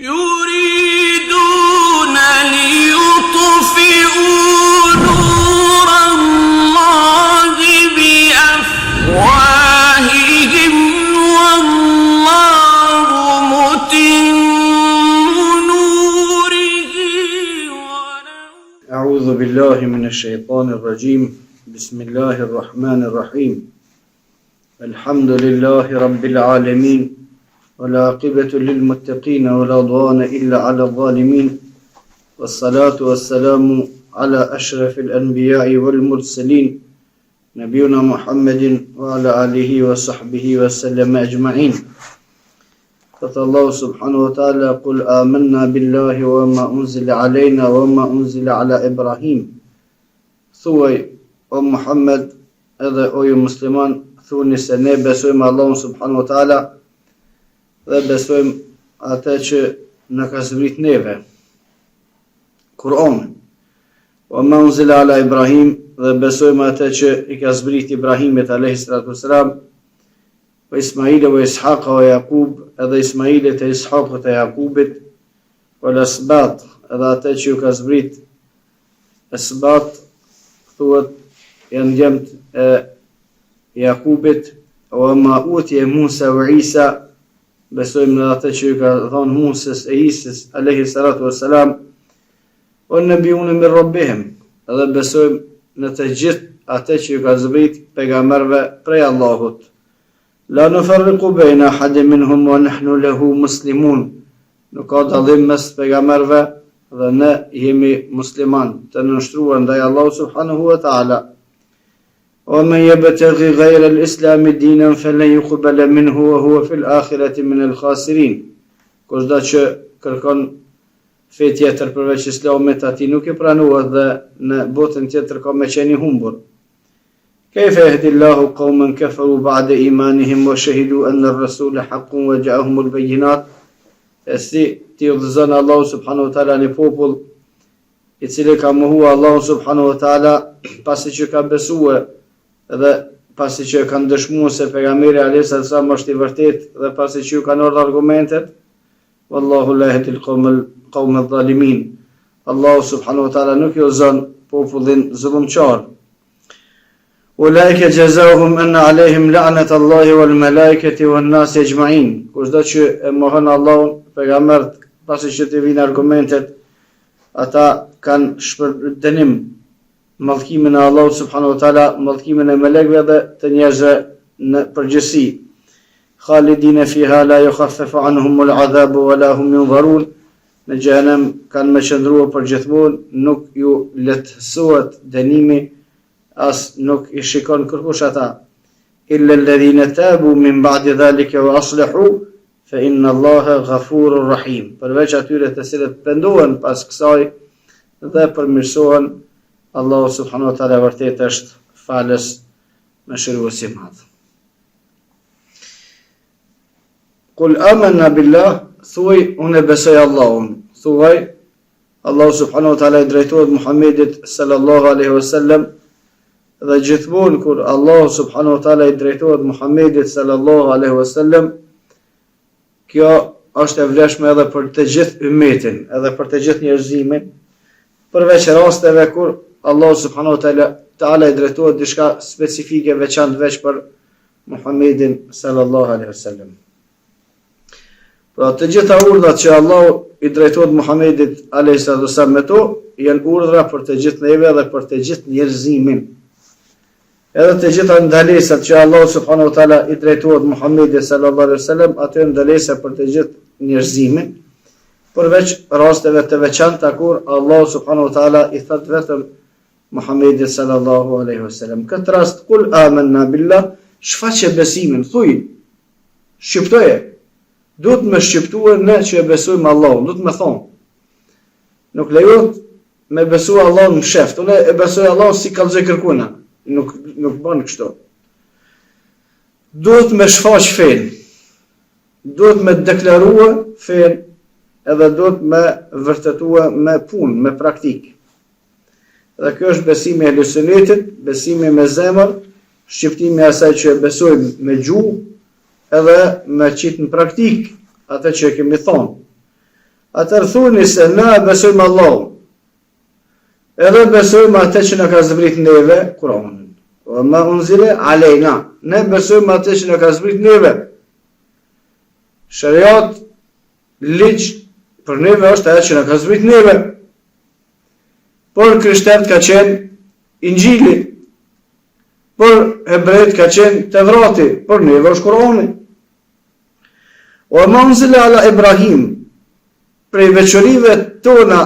يريدون ليطفئوا نور الله بأفواههم والله متم نوره أعوذ بالله من الشيطان الرجيم بسم الله الرحمن الرحيم الحمد لله رب العالمين والعاقبة للمتقين ولا عدوان إلا على الظالمين والصلاة والسلام على أشرف الأنبياء والمرسلين نبينا محمد وعلى آله وصحبه وسلم أجمعين. قال الله سبحانه وتعالى قل آمنا بالله وما أنزل علينا وما أنزل على إبراهيم. Thuaj o Muhammed edhe o ju musliman, thuni se ne besojmë Allahun subhanahu wa taala dhe besojmë atë që në ka zbrit neve, Kur'anin. Wa ma unzila ala Ibrahim, dhe besojmë atë që i ka zbrit Ibrahimit alayhi salatu wassalam, wa Ismail wa Ishaq wa Yaqub, edhe Ismailit e Ishaqut e Yaqubit, wa al-asbat, edhe atë që i ka zbrit asbat, thuhet janë djemt e Jakubit, wa ma utiya Musa wa Isa, besojmë në atë që ka dhënë Musës e Isës alayhi salatu wassalam, wa nabiyun min rabbihim, edhe besojmë në të gjithë atë që ka zbrit pejgamberëve prej Allahut. La nufarriqu bayna ahadin minhum wa nahnu lahu muslimun, nuk ka dallim mes pejgamberëve dhe ne jemi musliman të nënshtruar ndaj Allahut subhanahu wa taala. Wa man yabtaghi ghayra al-islam dinan falan yuqbala minhu wa huwa fi al-akhirati min al-khasirin. Kushdo që kërkon fe tjetër përveç islamit, atij nuk i pranohet dhe në botën tjetër ka me qenë i humbur. Kayfa yahdi Allahu qauman kafaru ba'da imanihim wa shahidu anna ar-rasula haqqun wa ja'ahum al-bayyinat. Si ti udhëzon Allahu subhanahu wa taala një popull i cili ka mohuar Allahu subhanahu wa taala pasi që ka besuar dhe pasi që kanë dëshmuar se pejgamberi alayhis salam është i vërtetë dhe pasi që kanë ardhur argumentet. Wallahu la yahdi al-qawm adh-dhalimin. Allahu subhanahu wa taala nuk i udhëzon popullin zullumçar. Ulaika jazaohum anna alayhim la'nat Allahi wal malaikati wan nas ajma'in. Kushdo që e mohon Allahun, pejgambert pasi që të vinë argumentet, ata kanë dënim mallkimin e Allahut subhanahu wa taala, mallkimin e melekëve dhe të njerëzve në përgjithësi. Khalidina fiha la yukhaffafu anhum al-'adhab wa la hum yunzarun. Në xhenem kanë me qëndruar përgjithmonë, nuk ju lehtësohet dënimi, as nuk i shikon kërkush ata. Illa alladhina tabu min ba'di dhalika wa aslihu fa inna Allaha ghafurur rahim. Përveç atyre të cilët pendohen pas kësaj dhe përmirësohen, Allahu subhanahu wa taala vërtet është falës mëshirues i madh. Qul amanna billah, thuaj unë besoj Allahun. Thuaj Allahu subhanahu wa taala i drejtohet Muhammedit sallallahu alaihi wasallam, dhe gjithmonë kur Allahu subhanahu wa taala i drejtohet Muhammedit sallallahu alaihi wasallam, kjo është e vlefshme edhe për të gjithë ummetin, edhe për të gjithë njerëzimin, përveç rasteve kur Allahu subhanahu wa taala i drejtohet diçka specifike veçantë veç për Muhammedin sallallahu alaihi wasallam. Pra të gjitha urdhat që Allahu i drejtohet Muhammedit alaihi wasallam me to, janë urdhra për të gjithë neve dhe për të gjithë njerëzimin. Edhe të gjitha ndalesat që Allahu subhanahu wa taala i drejtohet Muhammedit sallallahu alaihi wasallam, ato janë ndalesa për të gjithë njerëzimin, përveç rasteve të veçanta kur Allahu subhanahu wa taala i thot vetëm Muhammedit sallallahu alaihi wasallam. Këtë rast kul amanna billah, shfaqe besimin, thuj, shqiptoje, duhet me shqiptuar ne që e besojmë Allahun, duhet me thonë. Nuk lejohet me besu Allahun në sheft, unë e besoj Allahun si kallëzoj kërkuna, nuk bën kështu. Duhet me shfaq fen, duhet me deklarua fen, edhe duhet me vërtetua me punë, me praktikë. Dhe kjo është besimi e Ehlusunnetit, besimi me zemër, shqiptimi asaj që besojmë me gjuhë, edhe me qitë në praktik atë që kemi thonë. atëherë thuni se na besojmë Allahun. Edhe besojmë atë që na ka zbrit neve, Kur'anin. Wa ma unzila alejna. Ne besojmë atë që na ka zbrit neve. Shariat, ligj për neve është ajo që na ka zbrit neve. Por krishterët ka qenë Injili, por hebrejt ka qenë Tevrati, por neve është Kur'ani. Wa ma unzila ala Ibrahim, prej veçorive tona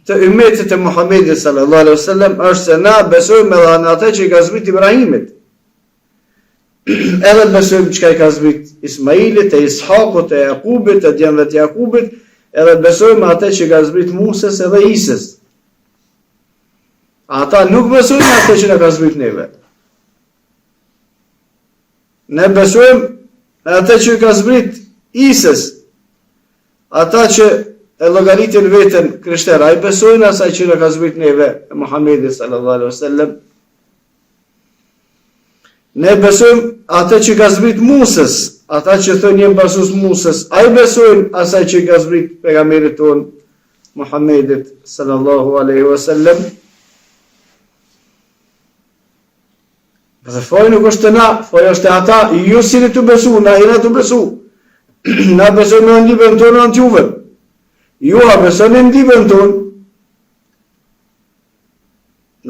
të ummetit të Muhamedit sallallahu alaihi wasallam është se na besojmë edhe në atë që i ka zbrit Ibrahimit. Edhe besojmë çka i ka zbrit Ismailit, e Ishakut, e Jakubit, e djemve të Jakubit, edhe besojmë atë që i ka zbrit Musës edhe Isës. Ata nuk besojmë atë që na ka zbrit neve. Ne besojmë atë që i ka zbrit Isës. Ata që e llogaritin veten krishterë, ai besojnë asaj që na ka zbrit neve Muhamedi sallallahu alaihi wasallam. Ne besojmë atë që ka zbrit Musës, ata që thonë jam basus Musës, ai besojnë asaj që ka zbrit pejgamberit ton Muhamedit sallallahu alaihi wasallam. Dhe fojë nuk është të na, fojë është të ata, ju sini të besu, na jena të besu. Na besojmë në librin tonë në juve. Ju a besojnë në librin tonë.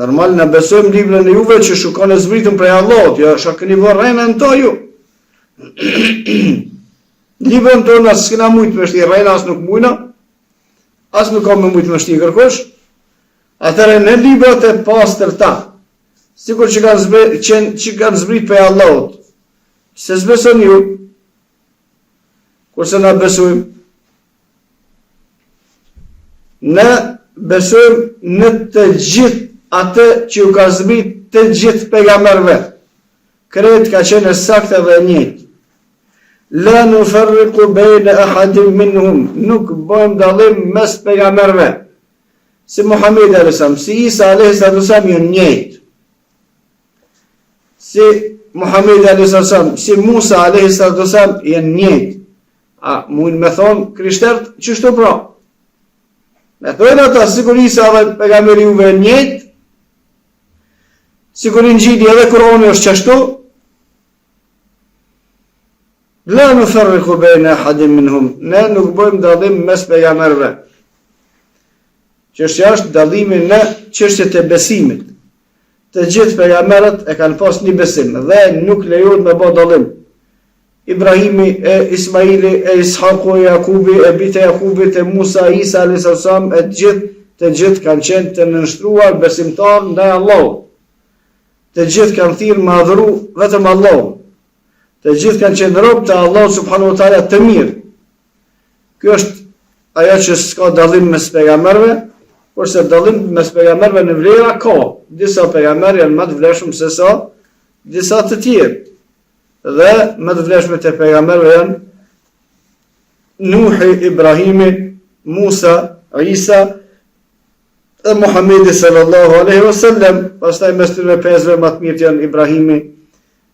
Normal na besojmë librin e juve që shukon e zbritën prej Allahut, ja shakëni vorrena në to ju. Librin tonë as s'kena mujt me shti rrena, as nuk mujna, as nuk kam me mujt me shti kërkosh. Atëre në librat e pastërta, sikur që kanë zbrit për Allahut, se zbeson ju, kurse na besojmë, ne besojmë në të gjithë atë që ju ka zbrit të gjithë pejgamberëve. Krejt ka qenë saktë dhe njëjtë. La nufarriqu bejne ahadin minhum, nuk bëjmë dallim mes pejgamberëve. Si Muhamedi alayhis salam, si Isa alayhis salam janë njëjtë. Si Muhamedi alayhis salam, si Musa alayhis salam janë njëjtë. A mund me thonë krishterët çështo pra? Me thonë ata sikur Isa dhe pejgamberi juve njëjtë, sikur Injili edhe Kurani është çashtu. La nufarriqu bejne ahadin minhum, ne nuk bëjmë dallim mes pejgamberëve. Çështja është dallimi në çështjet e besimit. Të gjithë pejgamberët e kanë pas një besim dhe nuk lejohet me bë dallim. Ibrahimi, e Ismaili, e Ishaku, e Jakubi, e bitë e Jakubit, e Musa, Isa alayhis salam, të gjithë kanë qenë të nënshtruar besimtar ndaj Allahut. Të gjithë kanë thirrë me adhuru vetëm Allahun. Të gjithë kanë qenë rob të Allahut subhanahu wa taala të mirë. Kjo është ajo që s'ka dallim mes pejgamberëve, kurse dallim mes pejgamberëve në vlera ka. Disa pejgamberë janë më të vlefshëm se sa disa të tjerë. Dhe më të vlefshmet e pejgamberëve janë Nuhi, Ibrahimi, Musa, Isa dhe Muhamedi sallallahu alaihi wasallam. Pastaj mes tyre pesëve më të mirë janë Ibrahimi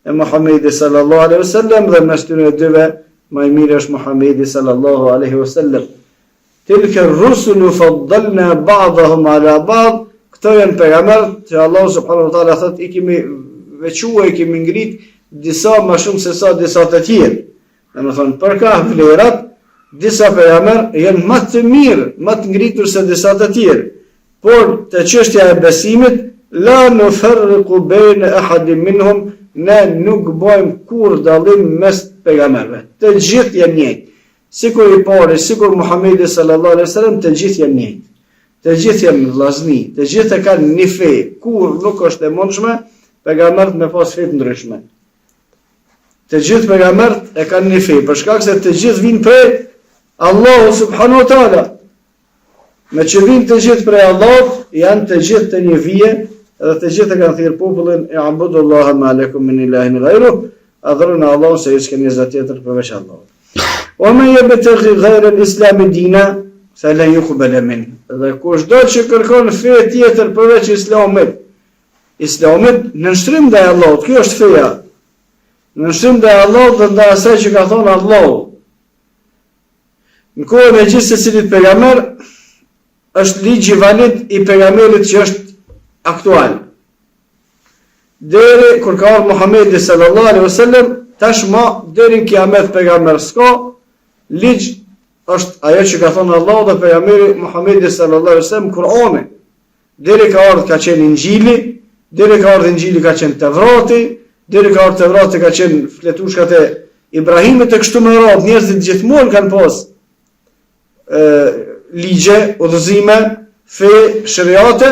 e Muhamedi sallallahu alaihi wasallam dhe mes tyre dyve më i miri është Muhamedi sallallahu alaihi wasallam. Tilka ar-rusulu faddalna ba'dahum ala ba'd. Këto janë pejgamberët që Allah subhanahu wa taala thotë i kemi veçuar, i kemi ngrit disa më shumë se sa disa të tjerë. Domethënë për ka vlerat, disa pejgamberë janë më të mirë, më të ngritur se disa të tjerë. Por te çështja e besimit, la nufarriqu bejne ahadin minhum, ne nuk bëjmë kur dallim mes pejgamberëve. Të gjithë janë njëjtë. Sikur i pari, sikur Muhamedi sallallahu alaihi wasallam, të gjithë janë njëjtë. Të gjithë janë vllazni, të gjithë kanë një fe, kur nuk është e mundshme pejgamberët me pas fe të ndryshme. Të gjithë pejgamberët e kanë një fe, për shkak se të gjithë vinë prej Allahu subhanahu wa taala. Me që vinë të gjithë prej Allahut, janë të gjithë të një vije, edhe të gjithë kanë thirrë popullin e abudullaha ma lakum min ilahin ghayruh, adhuroni Allahun se ju s'keni zot tjetër përveç Allahut. O me yabtaghi ghayra al-islam dina, falan yuqbal min. Dhe kushdo që kërkon fe tjetër përveç Islamit, Islamit në nështrim ndaj Allahut, kjo është feja. Në nështrim ndaj Allahut dhe ndaj asaj që ka thonë Allahu. Në kohën e gjithë secilit pejgamber është ligji valid i pejgamberit që është aktual. Deri kur ka ardhur Muhamedi sallallahu alaihi wasallam, tashmë deri në kiamet pejgamber s'ka, ligj është ajo që ka thënë Allahu dhe pejgamberi Muhamedi sallallahu alaihi wasallam Kur'ani. Deri ka ardhur ka qenë Injili, deri ka ardhur Injili ka qenë Tevrati, deri ka ardhur Tevrati ka qenë fletushkat e Ibrahimit e kështu me radhë. Njerëzit gjithmonë kanë pas ligje, udhëzime, fe, shariate,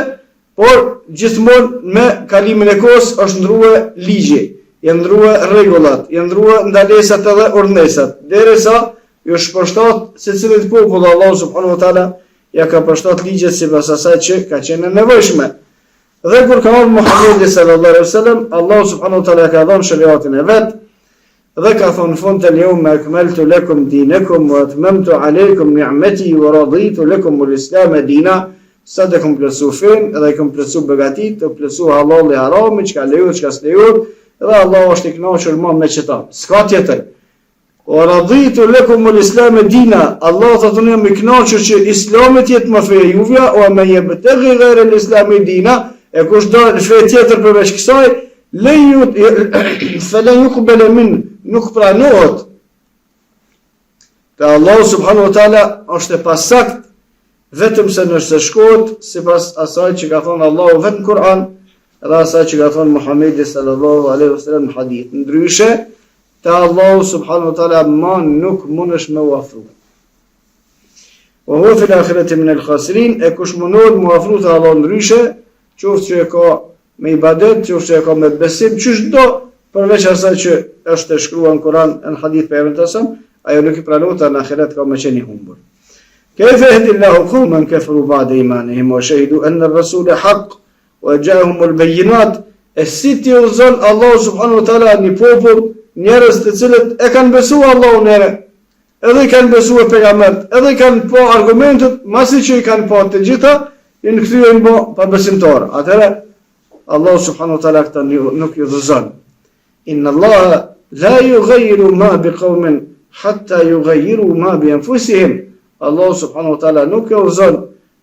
por gjithmonë me kalimin e kohës është ndrua ligji, janë ndrua rregullat, janë ndrua ndalesat edhe urdhnesat, derisa ju shpërshtat secilit popull Allahu subhanahu wa taala ja ka përshtat ligjet sipas asaj që ka qenë nevojshme. Dhe kur ka ardhur Muhamedi sallallahu alaihi wasallam, Allahu subhanahu wa taala ka dhënë shariatin e vet dhe ka thonë fund al-yawma akmaltu lakum dinakum wa atmamtu alaykum ni'mati wa raditu lakum al-islam dina. Sa dhe kom plësu fen, edhe kom plësu begatit, të plësu halal e harami, që ka lejut, që ka s'lejut, edhe Allah është i knaqër ma me qëta. S'ka tjetër. O radhitu lekum l-islam e dina, Allah të të njëm i knaqër që islamet jetë më feje juvja, o me jebë të gëgërë l-islam e dina, e kush do në feje tjetër përveç kësaj, lejut, felen ju kubele min, nuk pranohet. Ka Allah subhanahu wa ta'ala është e pasakt, vetëm se nëse shkohet sipas asaj që ka thonë Allahu vetë në Kur'an dhe asaj që ka thonë Muhamedi sallallahu alaihi wasallam në hadith. Ndryshe, te Allahu subhanahu wa taala ma nuk mundesh me u afru. Wa huwa fil akhirati min al-khasirin, e kush mundohet mu afru te Allahu ndryshe, qoftë që e ka me ibadet, qoftë që e ka me besim, çdo përveç asaj që është e shkruar në Kur'an në hadith pejgamberit sallallahu alaihi wasallam, ajo nuk i pranohet në ahiret ka me qenë i humbur. كيف يهدي الله قوما كفروا بعد إيمانهم وشهدوا أن الرسول حق وجاءهم البينات. السيتي وزن الله سبحانه وتعالى një popull, njerëz të cilët e kanë besuar Allahun edhe kanë besuar pejgambert, edhe kanë po argumentet, masi që i kanë po të gjitha, i kthyen pa besimtar. Atëherë Allah subhanahu wa taala këta nuk ju dhëzon. Inna Allah la yughayyiru ma biqawmin hatta yughayyiru ma bi anfusihim. Allah subhanahu wa taala nuk e udhëzon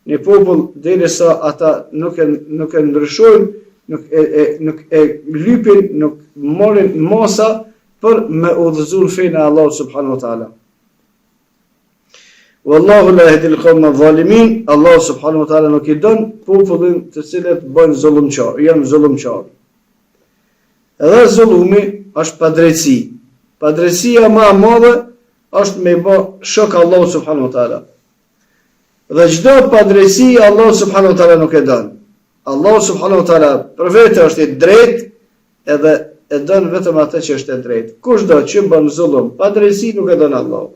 një popull derisa ata nuk e ndryshojnë, nuk e lypin, nuk marrin masa për me udhëzuar fenë e Allah subhanahu wa taala. Wallahu la yahdi al-qawma adh-dhalimin. Allah subhanahu wa taala nuk i don popullin të cilët bëjnë zullumçar, janë zullumçar. Edhe zullumi është padrejtësi. Padrejtësia më e madhe është me bë shok Allah subhanahu wa taala. Dhe çdo padrejtësi Allah subhanahu wa taala nuk e don. Allah subhanahu wa taala për vetë është i drejtë edhe e don vetëm atë që është e drejtë. Kushdo që bën zullum, padrejtësi nuk e don Allah.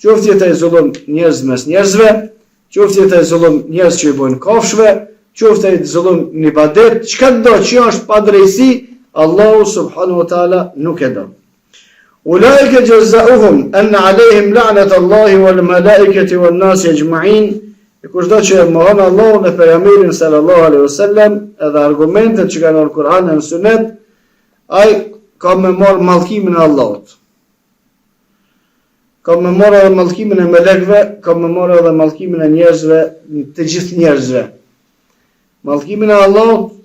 Qoftë jetë e zullum njerëz mes njerëzve, qoftë jetë e zullum njerëz që i bojnë kafshëve, qoftë e zullum në ibadet, çka do që është padrejtësi, Allah subhanahu wa taala nuk e don. Ulaika jazaohum an alayhim la'nat Allahi wal malaikati wan nas ajma'in. Kushdo që mohon Allahun e pejgamberin sallallahu alaihi wasallam, edhe argumentet që kanë në Kur'an e në Sunet, ai ka me marr mallkimin e Allahut. Ka me marr edhe mallkimin e melekëve, ka me marr edhe mallkimin e njerëzve, të gjithë njerëzve. Mallkimin e Allahut,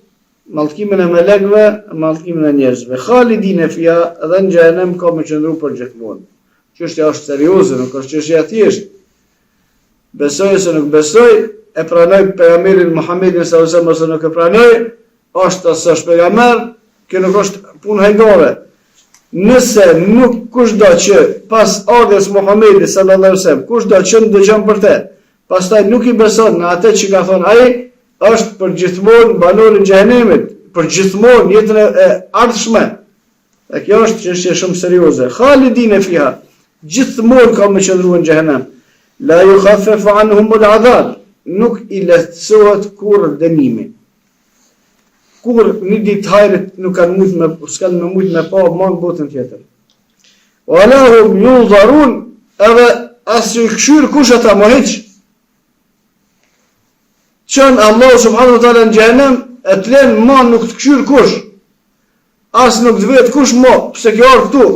mallkimin e melekëve, mallkimin e njerëzve. Khalidin fiha, edhe në xhenem ka me qëndru për gjithmonë. Çështja është serioze, nuk është çështje e thjeshtë. Besoj ose nuk besoj, e pranoj pejgamberin Muhammedin sallallahu alaihi wasallam ose nuk e pranoj, është ose është pejgamber, kjo nuk është punë hajgore. Nëse nuk kushdo që pas ardhes Muhammedit sallallahu alaihi wasallam, kushdo që ndëgjon për te, pastaj nuk i beson në atë që ka thonë ai, është për gjithmonë banor i xhenemit, për gjithmonë jetën e ardhshme. E kjo është çështje shumë serioze. Khalidin fiha, gjithmonë ka me qëndruar në xhenem. La yukhaffaf anhum al-adhab, nuk i lehtësohet kur dënimi. Kur një ditë hajrit nuk kanë s'kan me mujt me pa më në botën tjetër. Wala hum yunzarun, edhe as i këshyr kush ata më hiç. Qënë Allah subhanahu wa taala në xhenem, e të len më nuk të këshyr kush. As nuk të vetë kush më, pse kjo ardh këtu.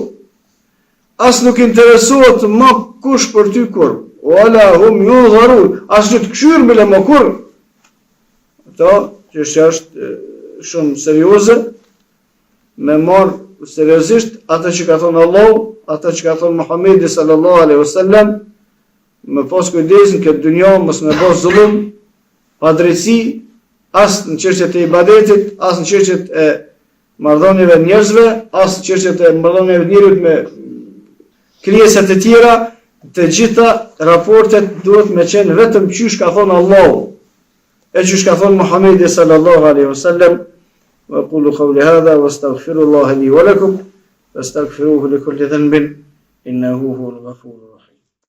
As nuk interesohet më kush për ty kur. wala hum yudharun, as që të këshyr bile më kur. Këto që është shumë serioze, me marë seriozisht atë që ka thonë Allah, atë që ka thonë Muhamedi sallallahu alaihi wasallam, me pas kujdesin këtë dunja, mos me pas zullum, pa drejtësi, as në çështjet e ibadetit, as në çështjet e marrëdhënieve njerëzve, as në çështjet e marrëdhënieve njerëzit me krijesat e tjera, të gjitha raportet duhet me qenë vetëm çysh ka thonë Allahu, e çysh ka thonë Muhamedi sallallahu alaihi wasallam. وأقول قولي هذا واستغفر الله لي ولكم فاستغفروه لكل ذنب إنه هو الغفور